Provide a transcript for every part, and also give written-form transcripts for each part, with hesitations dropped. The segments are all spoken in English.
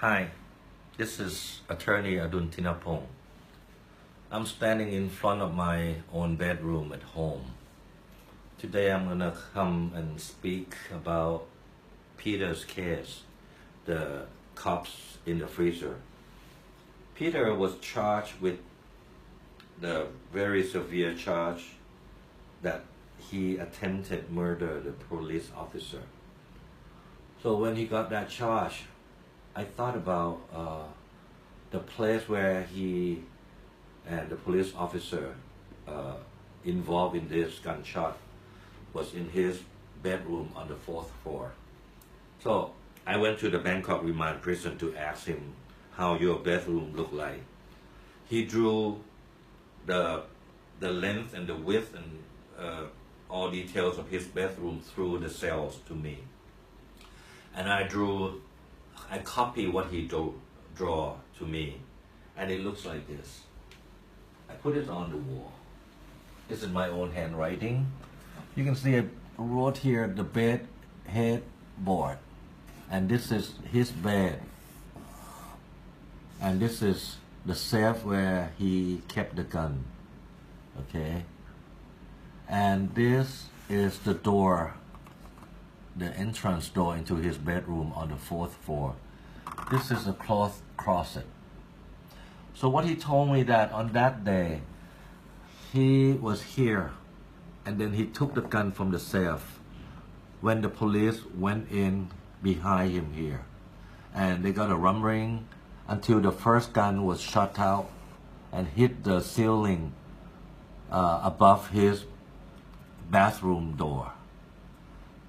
Hi, this is attorney Adul. I'm standing in front of my own bedroom at home. Today I'm gonna come and speak about Peter's case, the cops in the freezer. Peter was charged with the very severe charge that he attempted murder the police officer. So when he got that charge, I thought about the place where he and the police officer involved in this gunshot was in his bedroom on the 4th floor. So I went to the Bangkok remand prison to ask him how your bedroom looked like. He drew the length and the width and all details of his bedroom through the cells to me. And I copy what he draw to me, and it looks like this. I put it on the wall. This is my own handwriting. You can see I wrote here the bed headboard, and this is his bed, and this is the safe where he kept the gun. Okay, and this is the door, the entrance door into his bedroom on the 4th floor. This is a cloth closet. So what he told me that on that day, he was here, and then he took the gun from the safe when the police went in behind him here. And they got a rumbling until the first gun was shot out and hit the ceiling above his bathroom door.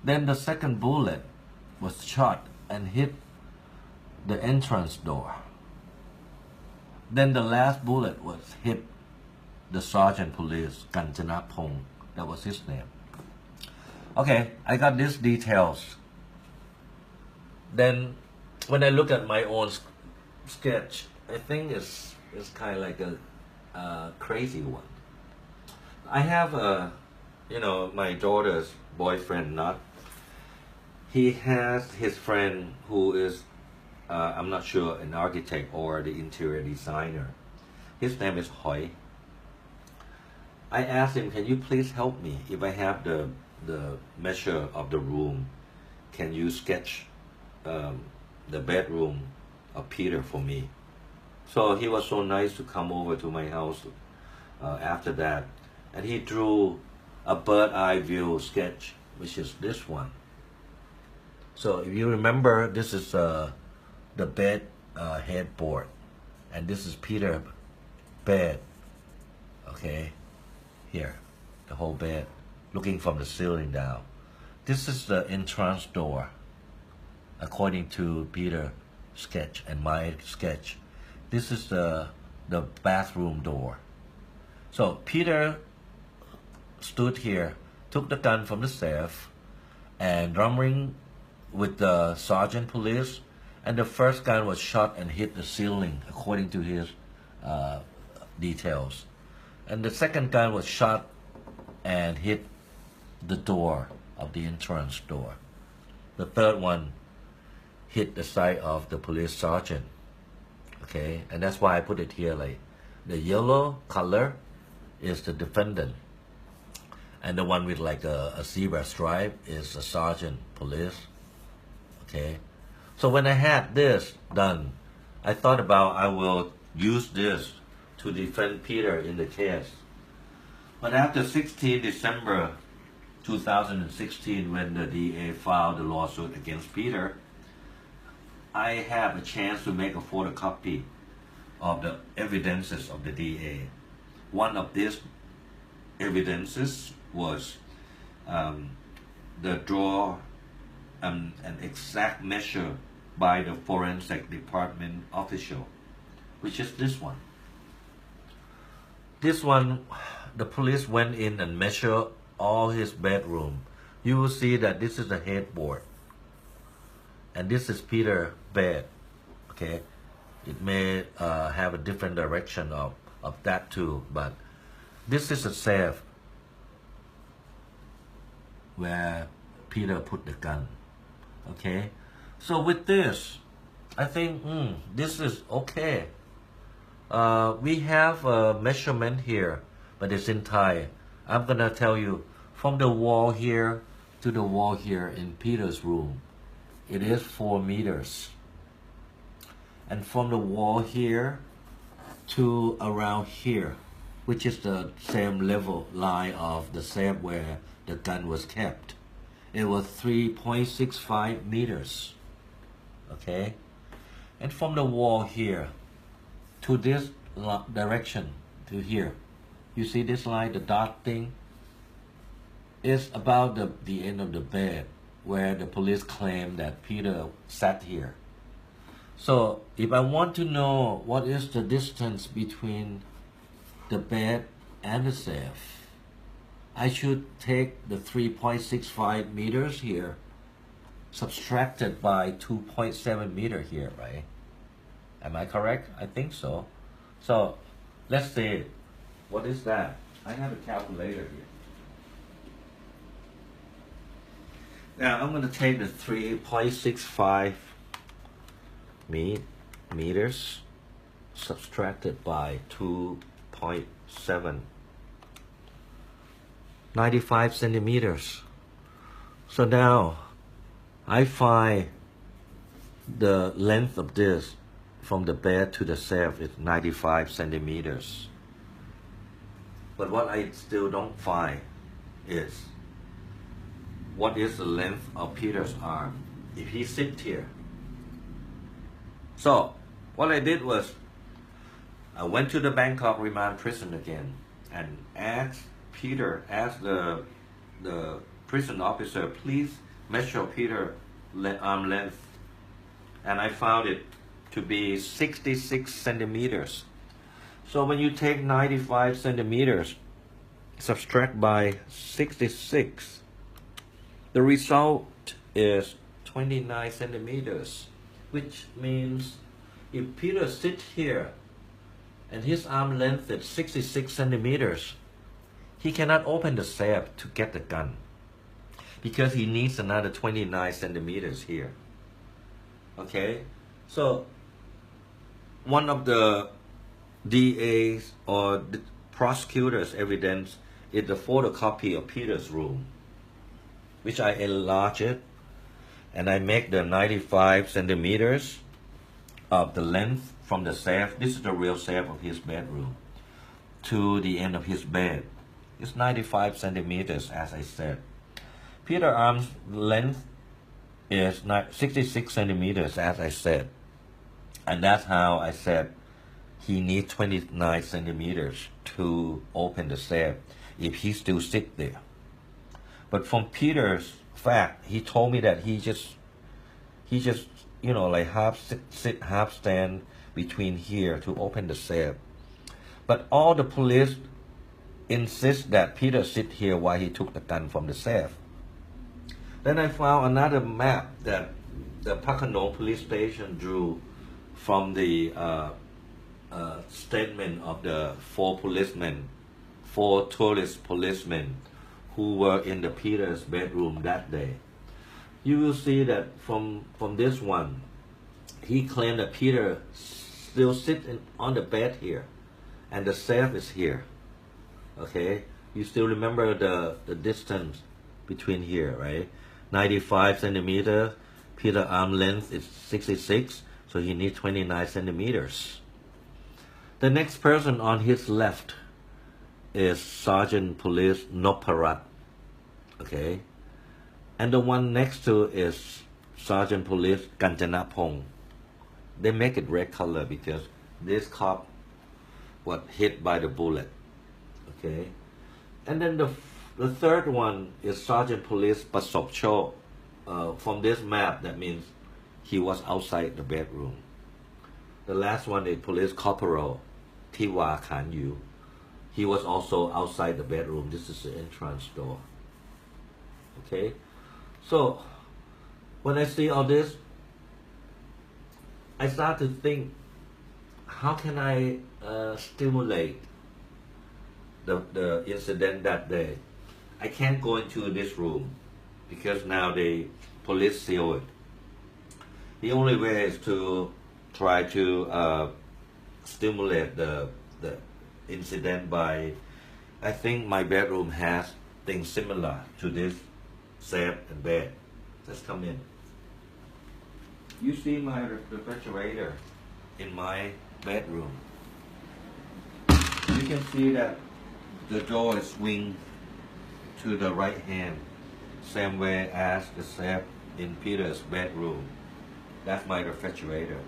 Then the second bullet was shot and hit the entrance door. Then the last bullet was hit the sergeant police, Kanchanapong. That was his name. Okay, I got these details. Then when I look at my own sketch, I think it's kind of like a crazy one. I have my daughter's boyfriend, not. He has his friend who is, I'm not sure, an architect or the interior designer. His name is Hoi. I asked him, can you please help me? If I have the measure of the room, can you sketch the bedroom of Peter for me? So he was so nice to come over to my house after that. And he drew a bird eye view sketch, which is this one. So if you remember, this is the bed headboard, and this is Peter's bed. Okay, here, the whole bed, looking from the ceiling down. This is the entrance door, according to Peter's sketch and my sketch. This is the bathroom door. So Peter stood here, took the gun from the safe, and drumming with the sergeant police, and the first gun was shot and hit the ceiling according to his details, and the second gun was shot and hit the door of the entrance door. The third one hit the side of the police sergeant. Okay, and that's why I put it here, like the yellow color is the defendant, and the one with like a zebra stripe is the sergeant police. Okay, so when I had this done, I thought about I will use this to defend Peter in the case. But after 16 December 2016, when the DA filed the lawsuit against Peter, I have a chance to make a photocopy of the evidences of the DA. One of these evidences was the draw an exact measure by the forensic department official, which is this one. This one, the police went in and measured all his bedroom. You will see that this is the headboard, and this is Peter's bed. Okay, it may have a different direction of that too, but this is a safe where Peter put the gun. Okay, so with this, I think this is okay. We have a measurement here, but it's in Thai. I'm gonna tell you from the wall here to the wall here in Peter's room, it is 4 meters. And from the wall here to around here, which is the same level line of the safe where the gun was kept, it was 3.65 meters. Okay? And from the wall here to this direction to here, you see this line, the dot thing, is about the end of the bed where the police claim that Peter sat here. So if I want to know what is the distance between the bed and the safe, I should take the 3.65 meters here subtracted by 2.7 meter here, right? Am I correct? I think so. So let's see, what is that? I have a calculator here. Now I'm going to take the 3.65 meters subtracted by 2.7, 95 centimeters. So now I find the length of this from the bed to the safe is 95 centimeters. But what I still don't find is what is the length of Peter's arm if he sits here. So what I did was I went to the Bangkok remand prison again and asked the prison officer, please measure Peter's arm length, and I found it to be 66 centimeters. So when you take 95 centimeters, subtract by 66, the result is 29 centimeters, which means if Peter sits here and his arm length is 66 centimeters, he cannot open the safe to get the gun because he needs another 29 centimeters here. Okay, so one of the DA's or the prosecutor's evidence is the photocopy of Peter's room, which I enlarge it and I make the 95 centimeters of the length from the safe. This is the real safe of his bedroom to the end of his bed. It's 95 centimeters, as I said. Peter's arm's length is 66 centimeters, as I said. And that's how I said he needs 29 centimeters to open the safe if he still sits there. But from Peter's fact, he told me that he just like half sit, half stand between here to open the safe. But all the police insist that Peter sit here while he took the gun from the safe. Then I found another map that the Phakano police station drew from the statement of the 4 tourist policemen who were in the Peter's bedroom that day. You will see that from this one, he claimed that Peter still sits on the bed here, and the safe is here. Okay, you still remember the distance between here, right? 95 centimeters. Peter's arm length is 66, so he needs 29 centimeters. The next person on his left is Sergeant Police Noparat. Okay, and the one next to is Sergeant Police Kanchanapong. They make it red color because this cop was hit by the bullet. Okay, and then the third one is Sergeant Police Pasokcho. From this map, that means he was outside the bedroom. The last one is Police Corporal Tiwa Kanyu. He was also outside the bedroom. This is the entrance door. Okay, so when I see all this, I start to think, how can I stimulate the incident that day? I can't go into this room because now the police seal it. The only way is to try to stimulate the incident by, I think my bedroom has things similar to this safe and bed. Let's come in. You see my refrigerator in my bedroom. You can see that the door is swing to the right hand, same way as the safe in Peter's bedroom. That's my refrigerator.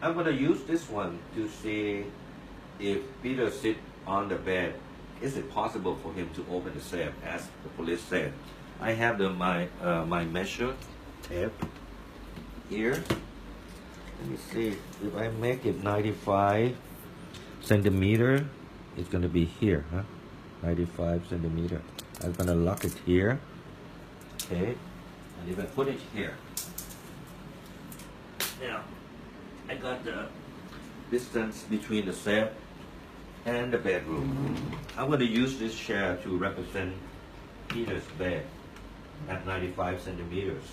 I'm going to use this one to see if Peter sits on the bed, is it possible for him to open the safe, as the police said. I have my measure tape here. Let me see, if I make it 95 centimeter, it's going to be here, 95 centimeter. I'm going to lock it here, okay, and if I put it here, now I got the distance between the safe and the bedroom. I'm going to use this chair to represent Peter's bed at 95 centimeters.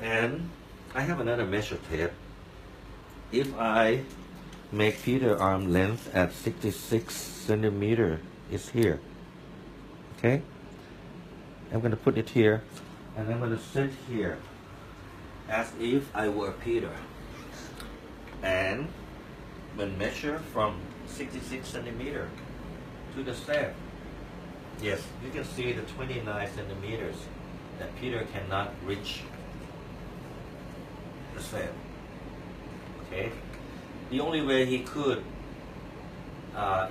And I have another measure tape. If I make Peter's arm length at 66 centimeter, it's here. Okay? I'm going to put it here, and I'm going to sit here as if I were Peter. And when measure from 66 centimeter to the safe, yes, you can see the 29 centimeters that Peter cannot reach the safe. Okay? The only way he could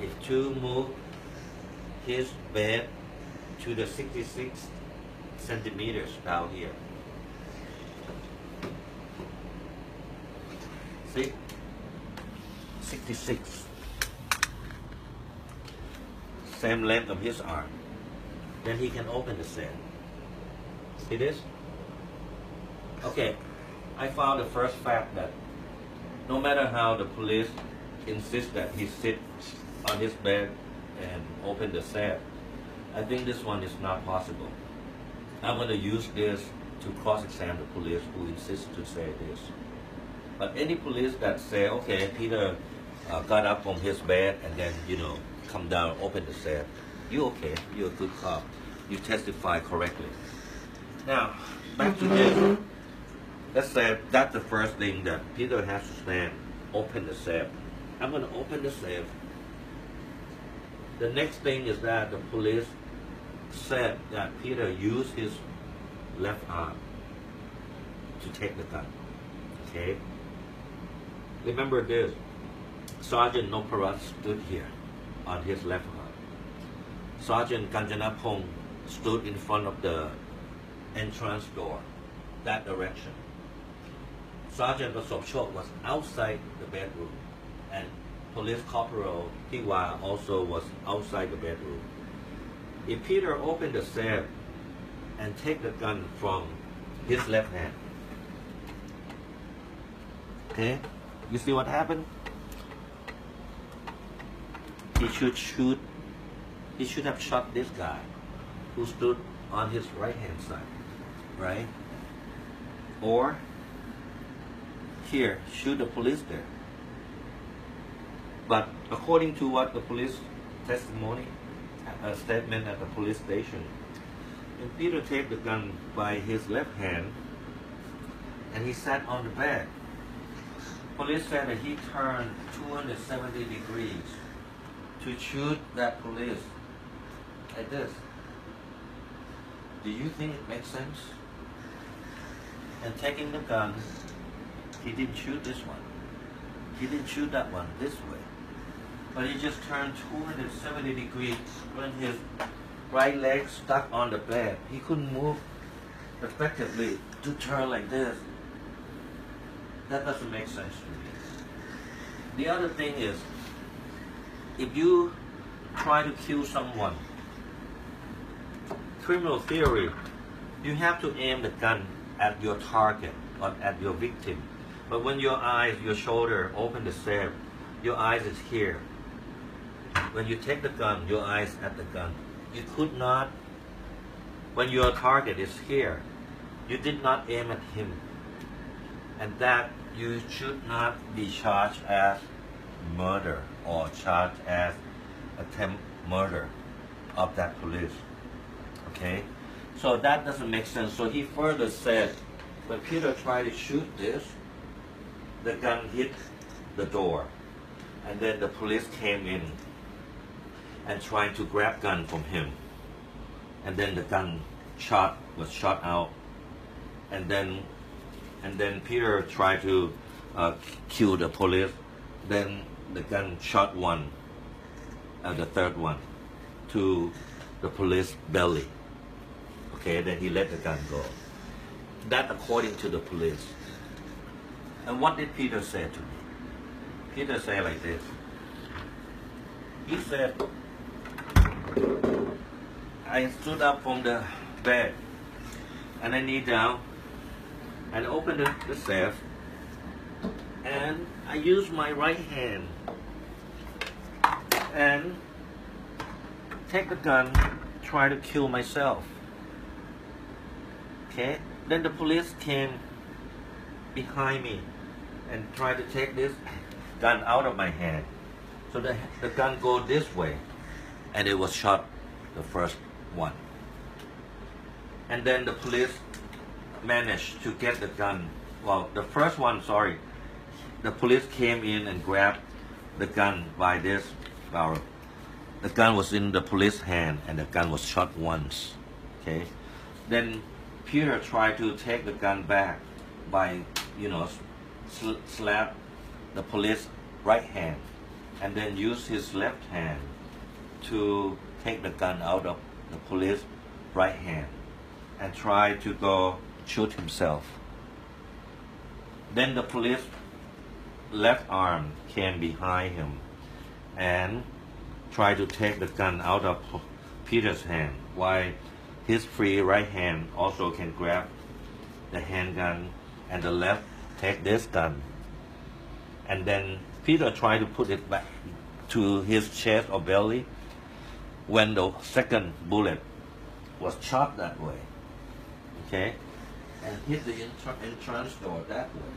is to move his bed to the 66 centimeters down here. See? 66. Same length of his arm. Then he can open the safe. See this? Okay. I found the first fact that no matter how the police insist that he sit on his bed and open the safe, I think this one is not possible. I'm going to use this to cross-examine the police who insist to say this. But any police that say, okay, Peter got up from his bed and then, come down, open the safe, you okay, you're a good cop. You testify correctly. Now, back to this. Let's say that's the first thing that Peter has to stand, open the safe. I'm going to open the safe. The next thing is that the police said that Peter used his left arm to take the gun. Okay? Remember this. Sergeant Noparat stood here on his left arm. Sergeant Kanjanapong stood in front of the entrance door, that direction. Sergeant Pasopchok was outside the bedroom, and Police Corporal Tiwa also was outside the bedroom. If Peter opened the safe and take the gun from his left hand, okay, you see what happened? He should have shot this guy who stood on his right hand side, right? Or here, shoot the police there. But according to what the police testimony, a statement at the police station, when Peter take the gun by his left hand and he sat on the bed, police said that he turned 270 degrees to shoot that police like this. Do you think it makes sense? And taking the gun, he didn't shoot this one. He didn't shoot that one this way. But he just turned 270 degrees when his right leg stuck on the bed. He couldn't move effectively to turn like this. That doesn't make sense to me. The other thing is, if you try to kill someone, criminal theory, you have to aim the gun at your target or at your victim. But when your eyes, your shoulder open the safe, your eyes is here. When you take the gun, your eyes at the gun. You could not, when your target is here, you did not aim at him and that you should not be charged as murder or charged as attempt murder of that police. Okay, so that doesn't make sense. So he further said, when Peter tried to shoot this, the gun hit the door, and then the police came in and trying to grab gun from him, and then the gun was shot out, and then Peter tried to kill the police, then the gun shot the third one to the police belly. Okay, then he let the gun go. That according to the police. And what did Peter say to me? Peter said like this. He said, I stood up from the bed and I knelt down and opened the safe, and I used my right hand and take the gun, try to kill myself. Okay, then the police came behind me and tried to take this gun out of my hand. So the gun go this way, and it was shot the first one. And then the police managed to get the gun. Well, the first one, sorry, the police came in and grabbed the gun by this barrel. The gun was in the police hand, and the gun was shot once. Okay, then Peter tried to take the gun back by, slap the police right hand, and then use his left hand to take the gun out of the police right hand and try to go shoot himself. Then the police left arm came behind him and tried to take the gun out of Peter's hand, while his free right hand also can grab the handgun, and the left take this gun. And then Peter tried to put it back to his chest or belly when the second bullet was shot that way. Okay? And hit the entrance door that way.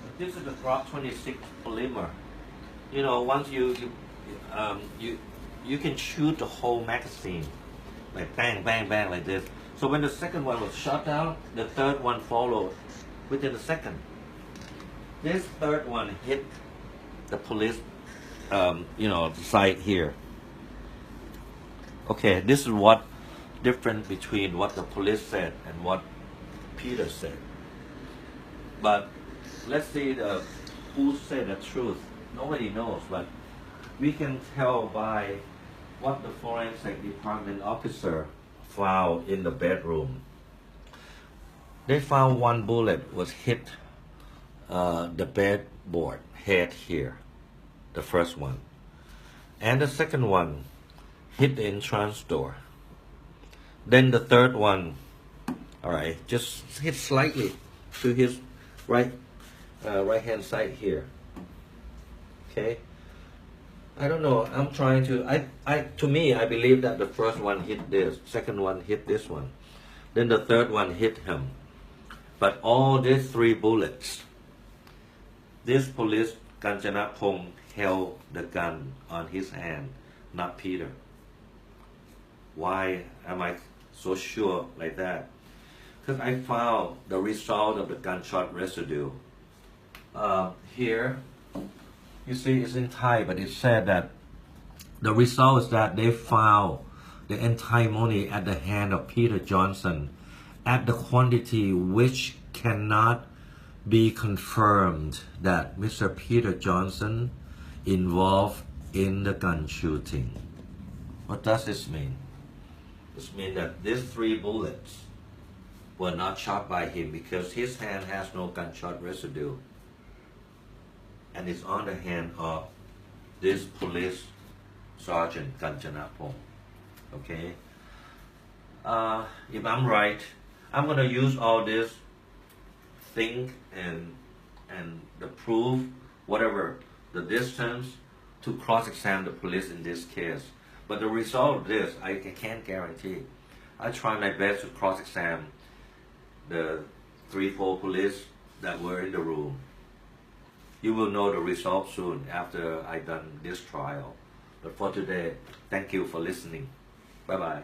But this is the Glock 26 polymer. Once you can shoot the whole magazine, like bang, bang, bang, like this. So when the second one was shot down, the third one followed within a second. This third one hit the police, side here. Okay, this is what difference between what the police said and what Peter said. But let's see who said the truth. Nobody knows, but we can tell by what the forensic department officer found in the bedroom. They found one bullet was hit the bedboard head here, the first one, and the second one hit the entrance door. Then the third one, all right, just hit slightly to his right hand side here. Okay, I don't know. I'm trying to. To me, I believe that the first one hit this, second one hit this one, then the third one hit him. But all these three bullets, this police Kanchanapong held the gun on his hand, not Peter. Why am I so sure like that? Because I found the result of the gunshot residue. Here, you see it's in Thai, but it said that the result is that they found the antimony at the hand of Peter Johnson at the quantity which cannot be confirmed that Mr. Peter Johnson involved in the gun shooting. What does this mean? This means that these three bullets were not shot by him because his hand has no gunshot residue, and it's on the hand of this police sergeant Kanchanapong. Okay? If I'm right, I'm gonna use all this thing and the proof, whatever the distance, to cross-examine the police in this case. But the result of this, I can't guarantee. I try my best to cross-examine the 3-4 police that were in the room. You will know the result soon after I done this trial. But for today, thank you for listening. Bye bye.